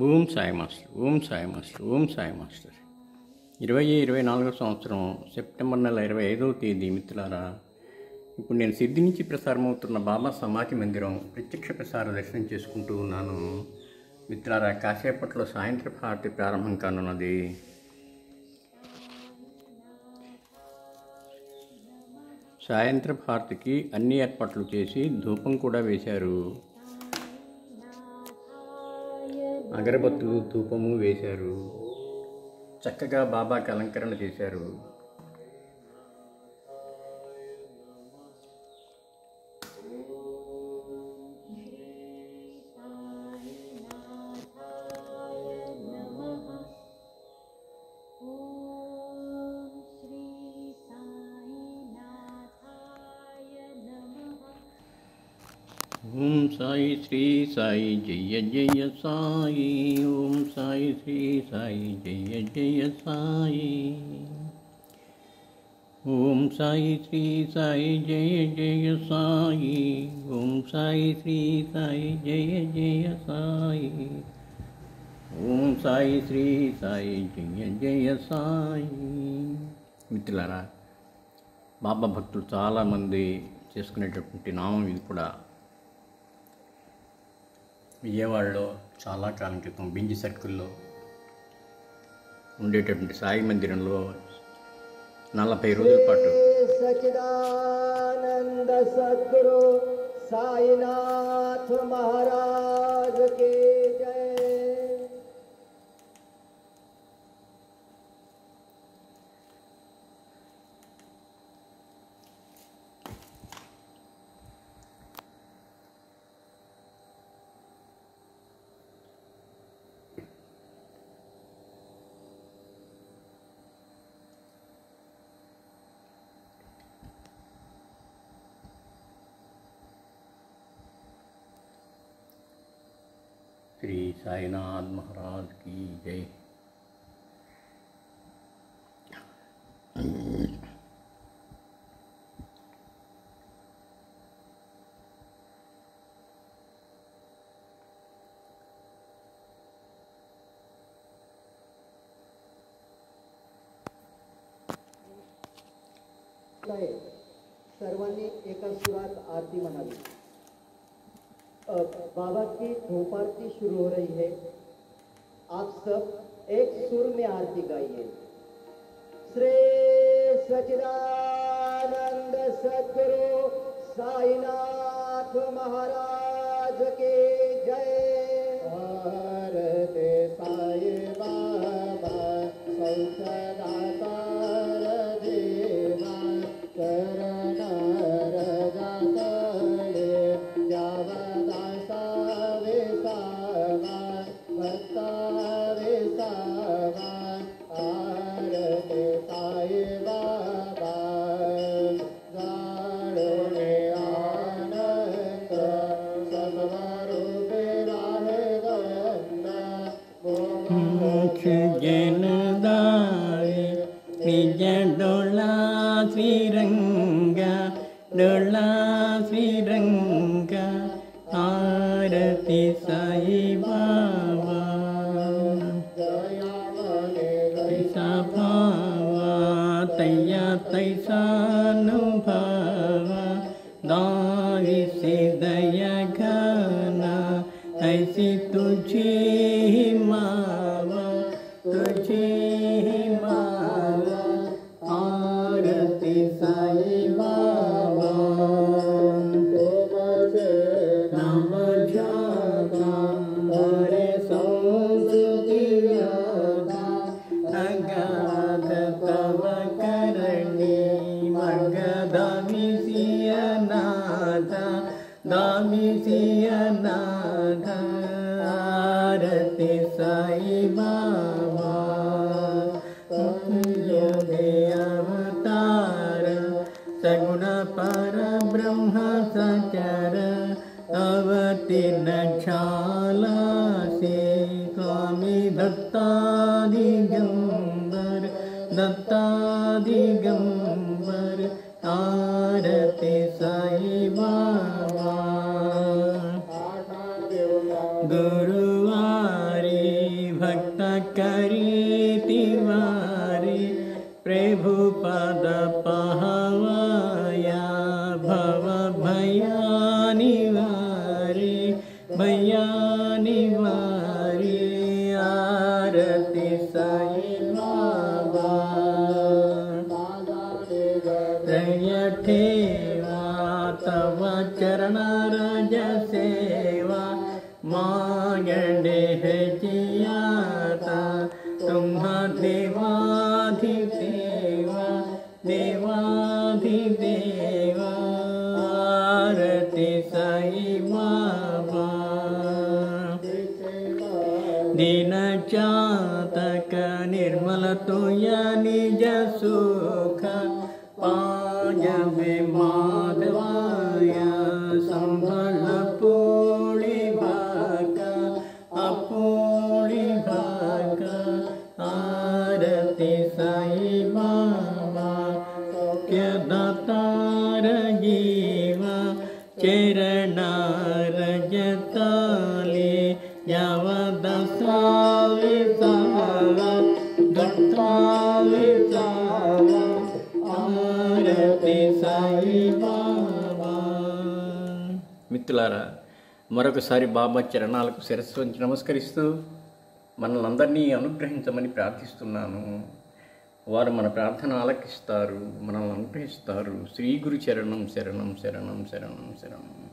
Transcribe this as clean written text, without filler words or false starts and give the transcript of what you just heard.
Om Sai master, Om Sai master, Om Sai master. 2024 సంవత్సరం September నెల 25వ తేదీ. మిత్రులారా, ఇప్పుడు నేను సిద్ధి నుంచి ప్రసారమవుతున్న బాబా సమాధి మందిరం ప్రత్యక్ష ప్రసార దర్శనం చేసుకుంటూ ఉన్నాను. మిత్రులారా, కాసేపట్లో సాయంత్రపు హారతి ప్రారంభం కానున్నది. సాయంత్రపు హారతికి అన్ని ఏర్పాట్లు చేసి ధూపం కూడా వేశారు. అగరబత్తులు, ధూపము వేశారు. చక్కగా బాబాకి అలంకరణ చేశారు. ఓం సాయి శ్రీ సాయి జయ జయ సాయి. ఓం సాయి శ్రీ సాయి జయ జయ సాయి. ఓం సాయి శ్రీ సాయి జయ జయ సాయి. ఓం సాయి శ్రీ సాయి జయ జయ సాయి. ఓం సాయి శ్రీ సాయి జయ జయ సాయి. మిత్రులారా, బాబా భక్తులు చాలామంది చేసుకునేటటువంటి నామం ఇది కూడా. విజయవాడలో చాలా కాలం క్రితం బింజి సర్కిల్లో ఉండేటటువంటి సాయి మందిరంలో 40 రోజుల పాటు సచిదానంద సద్గురు సాయినాథ్ మహారాజ్ కి జై. श्री साईनाथ महाराज की जय. सर्वांनी एका सुरात आरती म्हणावी. बाबा की धूप आरती शुरू हो रही है. आप सब एक सुर में आरती गाइए. श्री सच्चिदानंद सद्गुरु साईनाथ महाराज की जय. आरती साई बाबा सौखदाता देवा चरण जनदारे निज डोला श्रीरंगा, डोला श्रीरंगा. आरती साई बाबा तैसा भावा, तैया तैसा अनुभवा. दावी से दया घना ऐसी तुझी मावा, तुझी मावा. आरती साई बाबा नम जागा हरे संस्कृति व्याधा. अगाध तव करणी मगदामी सियनाथा, दामी सियनाथा. आरती साई बाबा योगे अवतार सगुण पर ब्रह्म सचर. अवतीर्ण छाला से स्वामी दत्तादिगंबर, दत्तादिगंबर. आरती साई बाबा गुरुवारी भैयानी वारी आरती साई बाबा रय ठेवा तव चरण रज सेवा मागंडे है जियाता तुम्हा देवाधिदेवा देवाधिदेवा आरती साई बाबा दीन चातक निर्मल तुया निज सुख पाजबे माधवाया संभल पूरी भाका अपूरी भाका आरती साई बाबा के दातार जीवा चरणार जताले याव दसावे सावा दत्तावे सावा आरती साई बाबा మిత్రులారా మరొకసారి బాబా చరణాలకు శిరస్సు వంచి నమస్కరిస్తూ మనల్ని అందరినీ అనుగ్రహించమని ప్రార్థిస్తున్నాను. వారు మన ప్రార్థన ఆలకిస్తారు, మనల్ని అనుగ్రహిస్తారు. శ్రీ గురు చరణం శరణం శరణం శరణం శరణం.